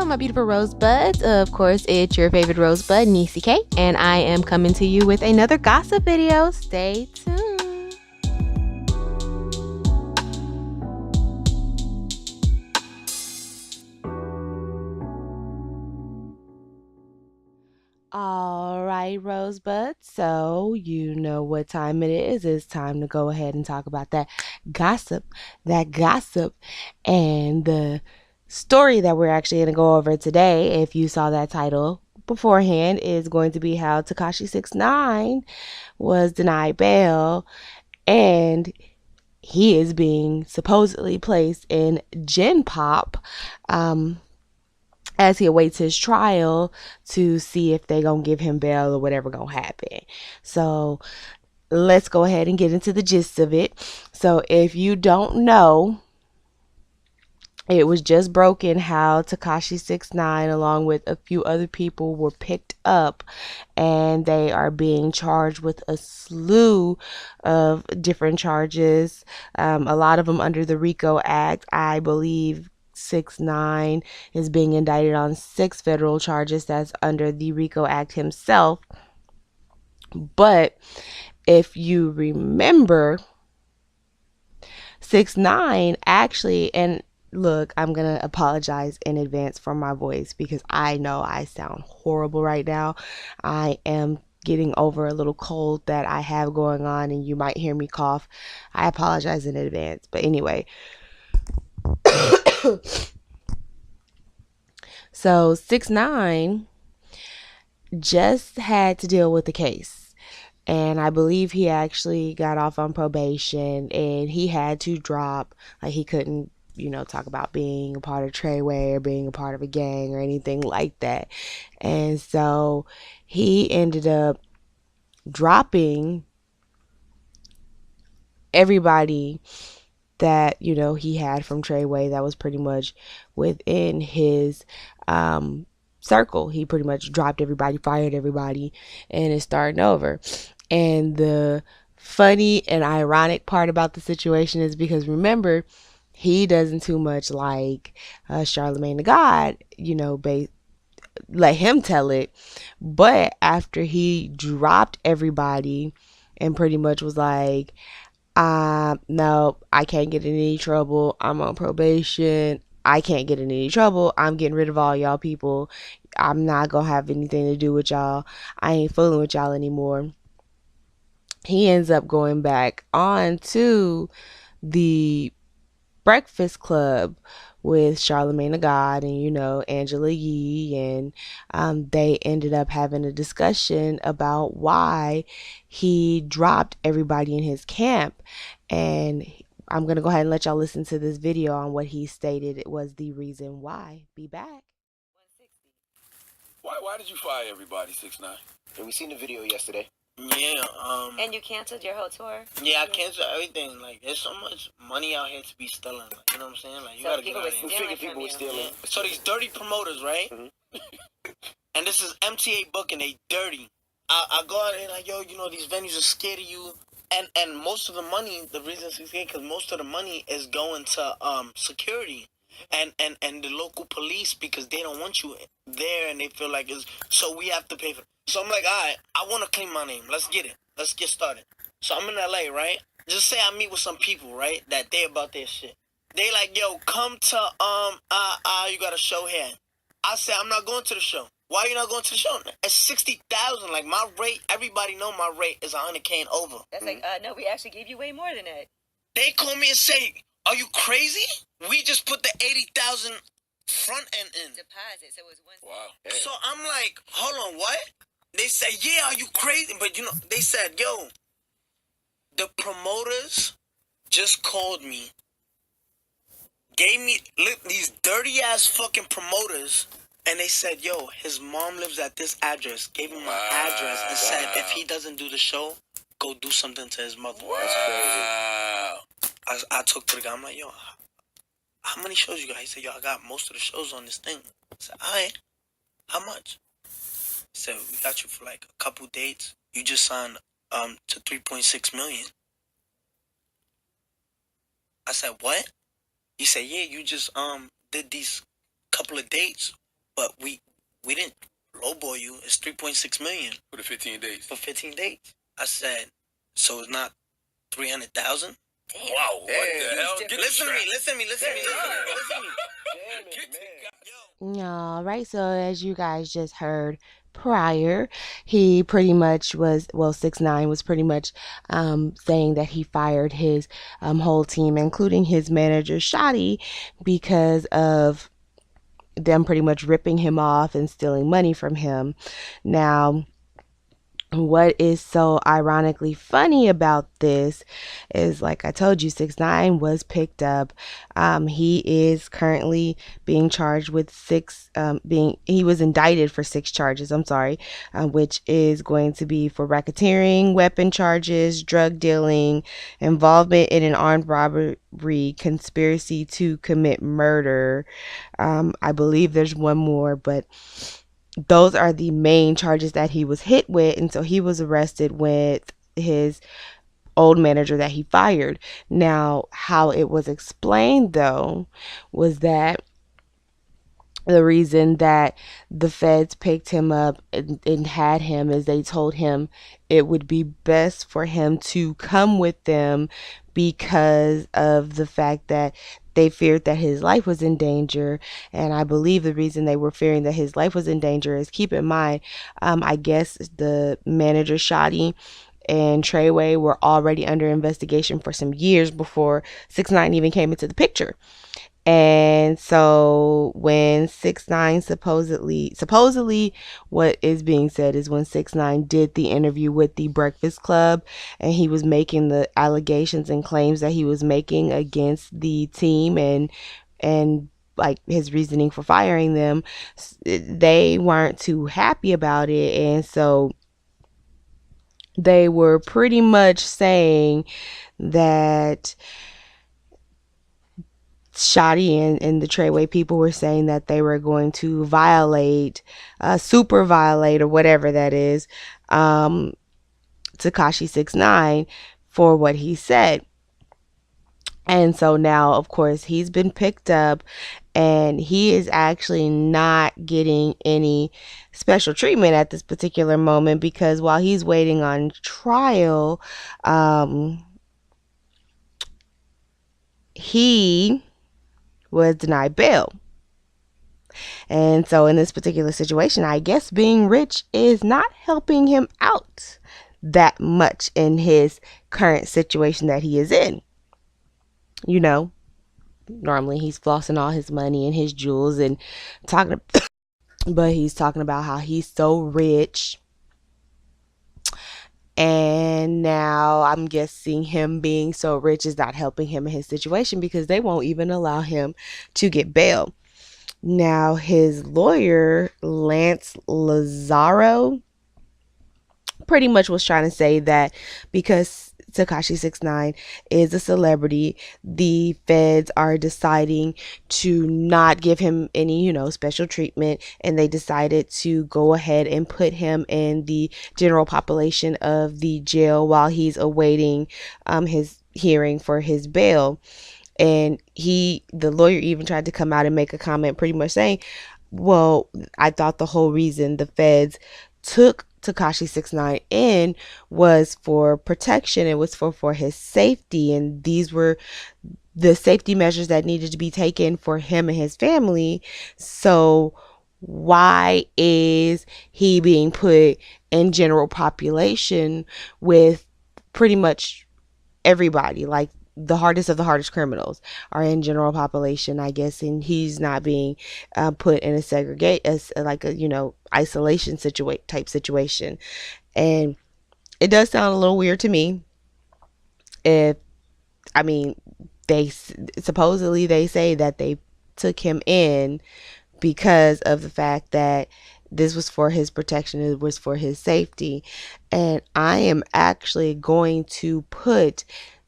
Hello, my beautiful rosebuds. Of course, it's your favorite rosebud, Nisi K, and I am coming to you with another gossip video. Stay tuned. All right, rosebuds. So you know what time it is. It's time to go ahead and talk about that gossip. And the story that we're actually going to go over today, if you saw that title beforehand, is going to be how Tekashi 6ix9ine was denied bail and he is being supposedly placed in Gen Pop as he awaits his trial to see if they gonna give him bail or whatever gonna happen. So let's go ahead and get into the gist of it. So if you don't know, it was just broken how Tekashi 6ix9ine along with a few other people were picked up and they are being charged with a slew of different charges, a lot of them under the RICO Act. I believe 6ix9ine is being indicted on 6 federal charges that's under the RICO Act himself. But if you remember, 6ix9ine actually, and look, I'm going to apologize in advance for my voice because I know I sound horrible right now. I am getting over a little cold that I have going on and you might hear me cough. I apologize in advance. But anyway, so 6ix9ine just had to deal with the case. And I believe he actually got off on probation and he had to drop, like he couldn't, talk about being a part of Treyway or being a part of a gang or anything like that. And so he ended up dropping everybody that, he had from Treyway that was pretty much within his circle. He pretty much dropped everybody, fired everybody, and is starting over. And the funny and ironic part about the situation is because remember, he doesn't too much like Charlemagne the God, let him tell it. But after he dropped everybody and pretty much was like, no, I can't get in any trouble. I'm on probation. I can't get in any trouble. I'm getting rid of all y'all people. I'm not gonna have anything to do with y'all. I ain't fooling with y'all anymore. He ends up going back on to the Breakfast Club with Charlemagne the God and Angela Yee, and they ended up having a discussion about why he dropped everybody in his camp. And I'm gonna go ahead and let y'all listen to this video on what he stated it was the reason why. Be back. Why did you fire everybody, 6ix9ine? And we seen the video yesterday. Yeah, And you canceled your whole tour? Yeah, I canceled everything. Like, there's so much money out here to be stealing. Like, you know what I'm saying? Like, you gotta get out of here. We figured people were stealing. Yeah. So these dirty promoters, right? And this is MTA booking, they dirty. I go out there like, yo, these venues are scared of you. And most of the money, the reason it's scared, because most of the money is going to security and the local police because they don't want you there and they feel like it's, so we have to pay for it. So I'm like, all right, I want to clean my name. Let's get it. Let's get started. So I'm in LA, right? Just say I meet with some people, right? That they about their shit. They like, yo, come to, you got a show here. I said, I'm not going to the show. Why are you not going to the show? It's 60,000. Like, my rate, everybody know my rate is 100K and over. That's like, no, we actually gave you way more than that. They call me and say, are you crazy? We just put the 80,000 front end in. Deposit, so it was one. Wow. Yeah. So I'm like, hold on, what? They said, yeah, are you crazy? But, they said, yo, the promoters just called me, gave me these dirty-ass fucking promoters, and they said, yo, his mom lives at this address. Gave him my address and said, if he doesn't do the show, go do something to his mother. Wow. That's crazy. I talked to the guy. I'm like, yo, how many shows you got? He said, yo, I got most of the shows on this thing. I said, all right, how much? He said, we got you for like a couple dates. You just signed to 3.6 million. I said, what? He said, yeah, you just did these couple of dates but we didn't lowball you. It's 3.6 million For the 15 days. for 15 days. I said, so it's not 300,000. Wow, what the hell? Listen to me. Listen to me. All right, so as you guys just heard prior, he pretty much was, well, 6ix9ine was pretty much saying that he fired his whole team, including his manager Shotty, because of them pretty much ripping him off and stealing money from him. Now, what is so ironically funny about this is, like I told you, 6ix9ine was picked up. He is currently being charged with he was indicted for 6 charges, I'm sorry, which is going to be for racketeering, weapon charges, drug dealing, involvement in an armed robbery, conspiracy to commit murder. I believe there's one more, but those are the main charges that he was hit with. And so he was arrested with his old manager that he fired. Now, how it was explained though was that the reason that the feds picked him up and had him is they told him it would be best for him to come with them because of the fact that they feared that his life was in danger. And I believe the reason they were fearing that his life was in danger is, keep in mind, I guess the manager Shotty and Treyway were already under investigation for some years before 6ix9ine even came into the picture. And so when 6ix9ine supposedly what is being said is when 6ix9ine did the interview with the Breakfast Club and he was making the allegations and claims that he was making against the team and like his reasoning for firing them, they weren't too happy about it. And so they were pretty much saying that Shotty and the Treyway people were saying that they were going to super violate, or whatever that is, Tekashi 6ix9ine for what he said. And so now, of course, he's been picked up and he is actually not getting any special treatment at this particular moment, because while he's waiting on trial, he was denied bail. And so in this particular situation, I guess being rich is not helping him out that much in his current situation that he is in. You know, normally he's flossing all his money and his jewels and talking, but he's talking about how he's so rich. And now I'm guessing him being so rich is not helping him in his situation, because they won't even allow him to get bail. Now, his lawyer, Lance Lazaro, pretty much was trying to say that because Tekashi 6ix9ine is a celebrity, the feds are deciding to not give him any, special treatment, and they decided to go ahead and put him in the general population of the jail while he's awaiting his hearing for his bail. And the lawyer even tried to come out and make a comment pretty much saying, well, I thought the whole reason the feds took Tekashi 6ix9ine in was for protection. It was for his safety, and these were the safety measures that needed to be taken for him and his family. So why is he being put in general population with pretty much everybody? Like, the hardest of the hardest criminals are in general population, I guess, and he's not being put in a segregate as like a isolation type situation. And it does sound a little weird to me. If I mean, they supposedly they say that they took him in because of the fact that this was for his protection, it was for his safety. And I am actually going to put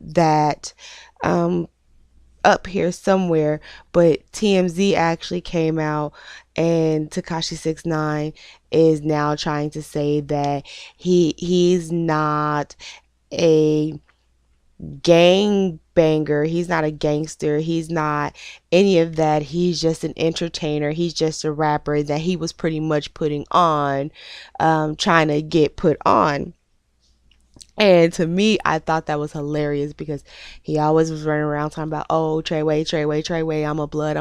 that up here somewhere, but TMZ actually came out, and Tekashi 6ix9ine is now trying to say that he's not a gang banger. He's not a gangster. He's not any of that. He's just an entertainer. He's just a rapper that he was pretty much putting on, trying to get put on. And to me, I thought that was hilarious because he always was running around talking about, oh, Treyway, Treyway, Treyway, I'm a blood,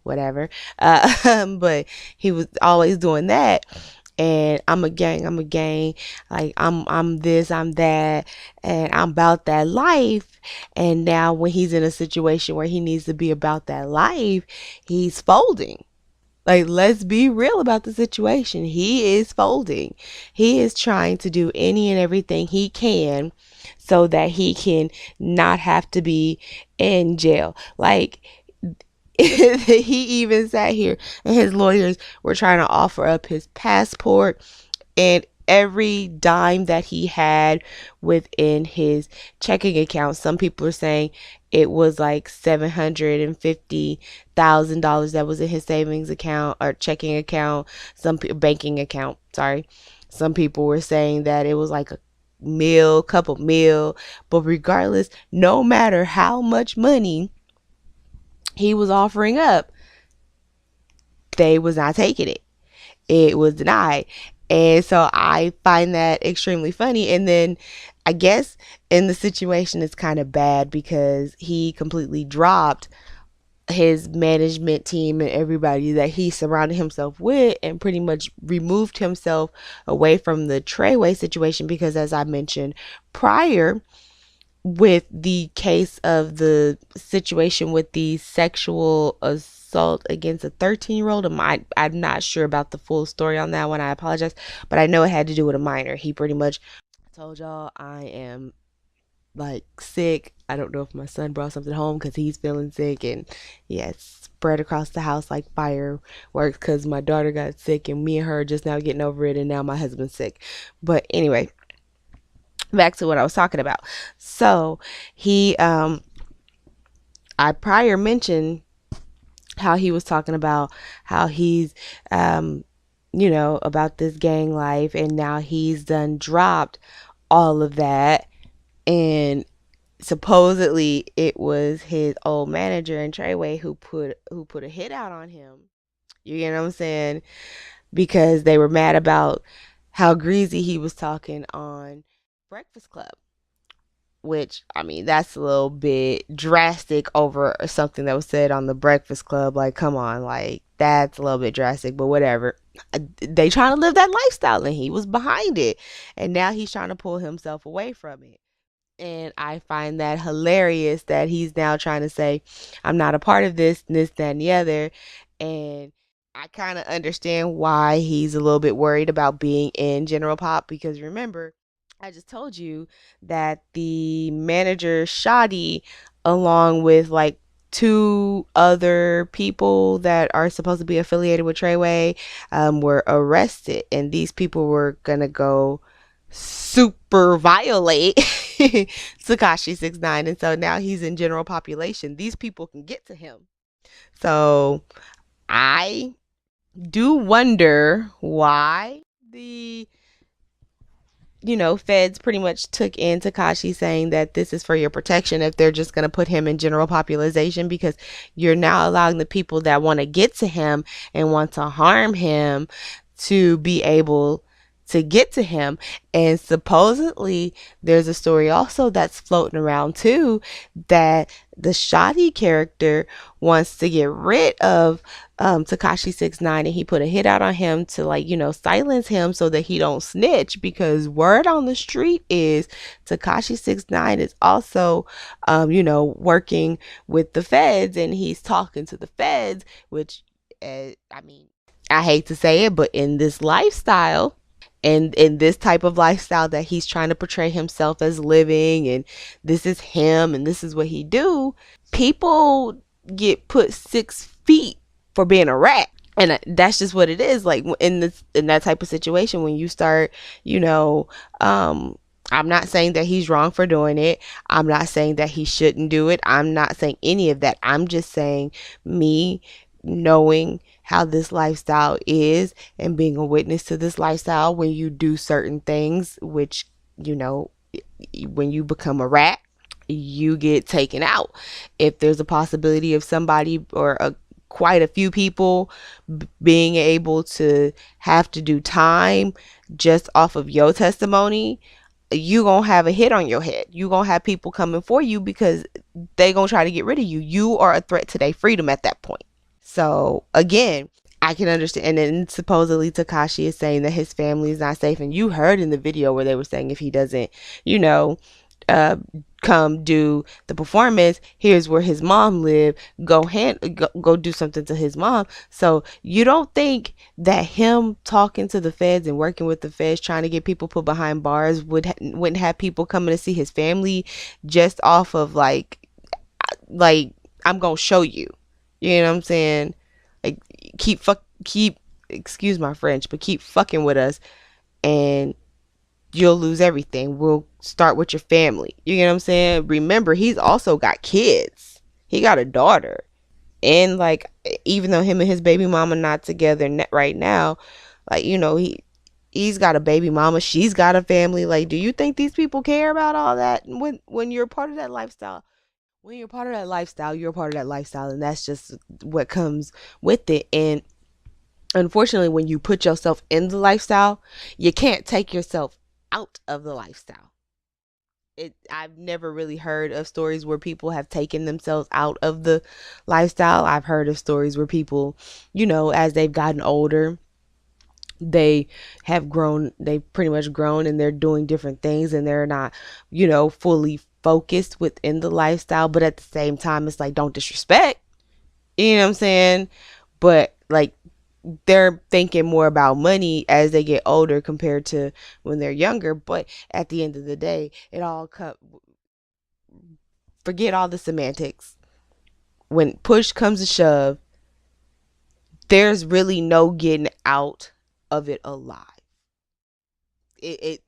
whatever. But he was always doing that. And I'm a gang, like I'm this, I'm that, and I'm about that life. And now when he's in a situation where he needs to be about that life, he's folding. Like, let's be real about the situation. He is folding. He is trying to do any and everything he can so that he can not have to be in jail. Like, he even sat here and his lawyers were trying to offer up his passport and every dime that he had within his checking account. Some people are saying it was like $750,000 that was in his savings account or checking account, banking account. Sorry, some people were saying that it was like a couple mil. But regardless, no matter how much money he was offering up, they was not taking it. It was denied. And so I find that extremely funny. And then I guess in the situation it's kind of bad because he completely dropped his management team and everybody that he surrounded himself with and pretty much removed himself away from the Treyway situation because, as I mentioned prior, with the case of the situation with the sexual assault against a 13-year-old. I'm not sure about the full story on that one. I apologize. But I know it had to do with a minor. He pretty much told y'all, I am like sick. I don't know if my son brought something home because he's feeling sick. And yeah, it's spread across the house like fireworks because my daughter got sick and me and her are just now getting over it. And now my husband's sick. But anyway, back to what I was talking about. So he I prior mentioned how he was talking about how he's about this gang life, and now he's done dropped all of that, and supposedly it was his old manager in Treyway who put a hit out on him. You get what I'm saying? Because they were mad about how greasy he was talking on Breakfast Club, which, I mean, that's a little bit drastic over something that was said on the Breakfast Club. Like, come on, like, that's a little bit drastic, but whatever. They trying to live that lifestyle and he was behind it, and now he's trying to pull himself away from it. And I find that hilarious that he's now trying to say, I'm not a part of this, that, and the other. And I kind of understand why he's a little bit worried about being in General Pop because remember, I just told you that the manager Shadi, along with like two other people that are supposed to be affiliated with Treyway, were arrested, and these people were gonna go super violate Tekashi 69, and so now he's in general population. These people can get to him. So I do wonder why the feds pretty much took in Tekashi saying that this is for your protection if they're just going to put him in general population because you're now allowing the people that want to get to him and want to harm him to be able to get to him. And supposedly there's a story also that's floating around too that the Shadi character wants to get rid of Tekashi 69, and he put a hit out on him to silence him so that he don't snitch, because word on the street is Tekashi 69 is also working with the feds, and he's talking to the feds, which I mean, I hate to say it, but in this lifestyle and in this type of lifestyle that he's trying to portray himself as living, and this is him and this is what he do, people get put 6 feet for being a rat. And that's just what it is. Like in that type of situation, when you start, I'm not saying that he's wrong for doing it. I'm not saying that he shouldn't do it. I'm not saying any of that. I'm just saying, me knowing how this lifestyle is and being a witness to this lifestyle, when you do certain things, which, when you become a rat, you get taken out. If there's a possibility of somebody or quite a few people being able to have to do time just off of your testimony, you gonna have a hit on your head. You gonna have people coming for you because they gonna try to get rid of you. You are a threat to their freedom at that point. So again, I can understand. And then supposedly Tekashi is saying that his family is not safe. And you heard in the video where they were saying if he doesn't, you know, uh, come do the performance, here's where his mom lived. Go do something to his mom. So you don't think that him talking to the feds and working with the feds, trying to get people put behind bars, wouldn't have people coming to see his family just off of like I'm gonna show you. You know what I'm saying? Like keep excuse my French, but keep fucking with us and you'll lose everything. We'll start with your family. You know what I'm saying? Remember, he's also got kids. He got a daughter. And like even though him and his baby mama not together right now, like he's got a baby mama, she's got a family. Like, do you think these people care about all that when you're part of that lifestyle? When you're part of that lifestyle, you're a part of that lifestyle, and that's just what comes with it. And unfortunately, when you put yourself in the lifestyle, you can't take yourself out of the lifestyle. I've never really heard of stories where people have taken themselves out of the lifestyle. I've heard of stories where people, as they've gotten older, they have grown, they've pretty much grown and they're doing different things and they're not, fully focused within the lifestyle. But at the same time, it's like, don't disrespect, you know what I'm saying? But like, they're thinking more about money as they get older compared to when they're younger. But at the end of the day, forget all the semantics. When push comes to shove, there's really no getting out of it alive. It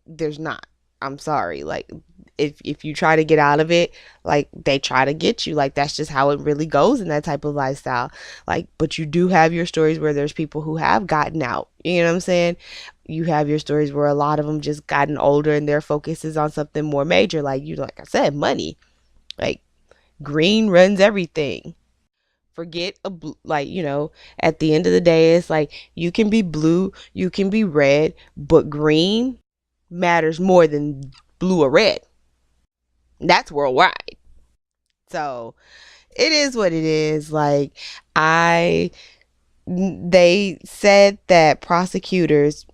there's not. I'm sorry. Like if you try to get out of it, like they try to get you. Like that's just how it really goes in that type of lifestyle. Like, but you do have your stories where there's people who have gotten out. You know what I'm saying? You have your stories where a lot of them just gotten older and their focus is on something more major. Like I said, money. Like green runs everything. Forget at the end of the day, it's like you can be blue, you can be red, but green matters more than blue or red. That's worldwide. So it is what it is. Like I they said that prosecutors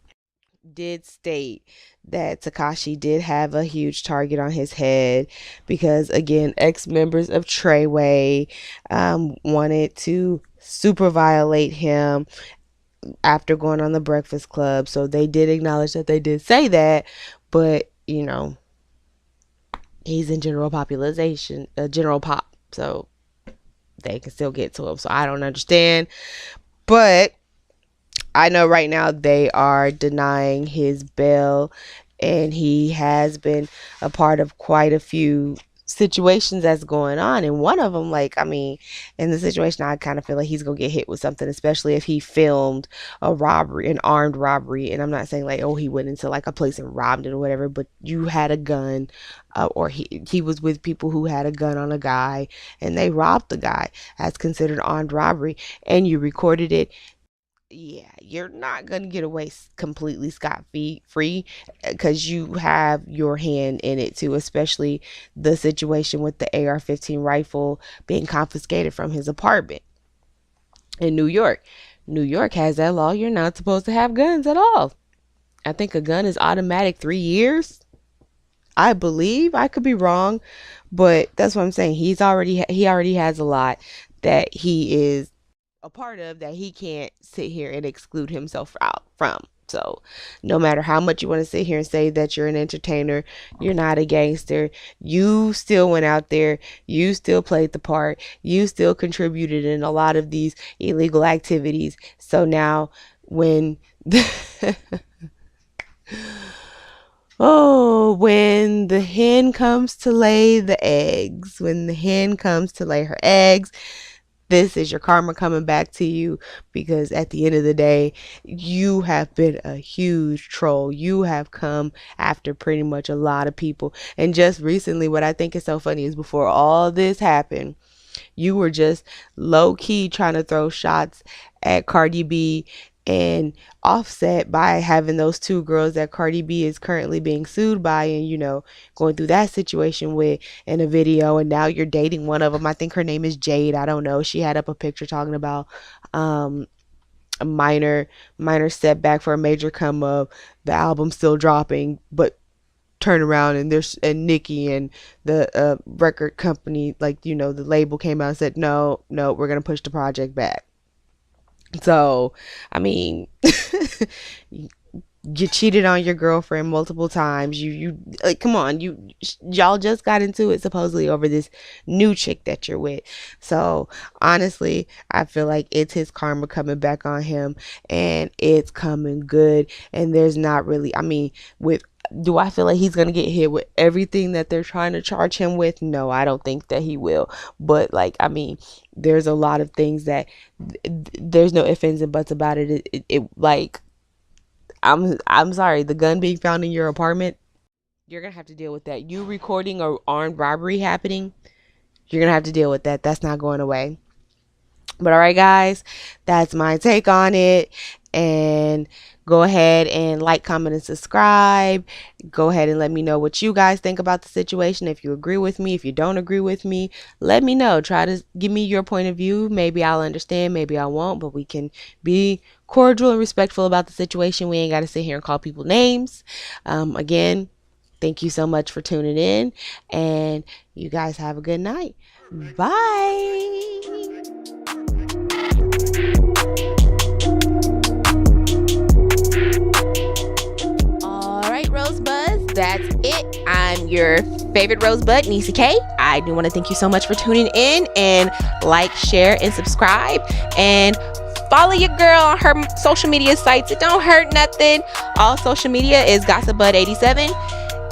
did state that Tekashi did have a huge target on his head because, again, ex-members of Treyway wanted to super violate him after going on the Breakfast Club. So they did acknowledge that they did say that, but he's in general pop, so they can still get to him. So I don't understand, but I know right now they are denying his bail, and he has been a part of quite a few situations that's going on. And one of them, in the situation, I kind of feel like he's gonna get hit with something, especially if he filmed a robbery, an armed robbery. And I'm not saying like, oh, he went into like a place and robbed it or whatever, but you had a gun, or he was with people who had a gun on a guy, and they robbed the guy. That's considered armed robbery, and you recorded it. Yeah, you're not gonna get away completely scot-free because you have your hand in it too, especially the situation with the AR-15 rifle being confiscated from his apartment in New York. New York has that law. You're not supposed to have guns at all. I think a gun is automatic 3 years. I believe, I could be wrong, but that's what I'm saying. He already has a lot that he is a part of that he can't sit here and exclude himself out from. So no matter how much you want to sit here and say that you're an entertainer, you're not a gangster, you still went out there, you still played the part, you still contributed in a lot of these illegal activities. So now when when the hen comes to lay the eggs, when the hen comes to lay her eggs, this is your karma coming back to you, because at the end of the day, you have been a huge troll. You have come after pretty much a lot of people. And just recently, what I think is so funny is before all this happened, you were just low key trying to throw shots at Cardi B and Offset by having those two girls that Cardi B is currently being sued by, and going through that situation with in a video. And now you're dating one of them. I think her name is Jade. I don't know. She had up a picture talking about a minor setback for a major come up, the album still dropping, but turn around and Nicki and the record company, like the label came out and said no, we're gonna push the project back. So I mean, you cheated on your girlfriend multiple times. You like, come on, y'all just got into it supposedly over this new chick that you're with. So honestly, I feel like it's his karma coming back on him, and it's coming good. And there's not really, I mean, do I feel like he's going to get hit with everything that they're trying to charge him with? No, I don't think that he will. But like, I mean, there's a lot of things that there's no ifs, ands, and buts about it. Like, I'm sorry, the gun being found in your apartment, you're going to have to deal with that. You recording a armed robbery happening, you're going to have to deal with that. That's not going away. But all right, guys, that's my take on it. And go ahead and like, comment, and subscribe. Go ahead and let me know what you guys think about the situation. If you agree with me, if you don't agree with me, let me know. Try to give me your point of view. Maybe I'll understand, maybe I won't, but we can be cordial and respectful about the situation. We ain't got to sit here and call people names. Again, thank you so much for tuning in, and you guys have a good night. Bye. Rosebuds, that's it. I'm your favorite Rosebud, Nisa K. I do want to thank you so much for tuning in, and like, share, and subscribe, and follow your girl on her social media sites. It don't hurt nothing. All social media is GossipBud87.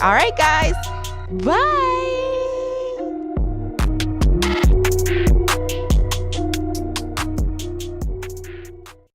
All right, guys. Bye.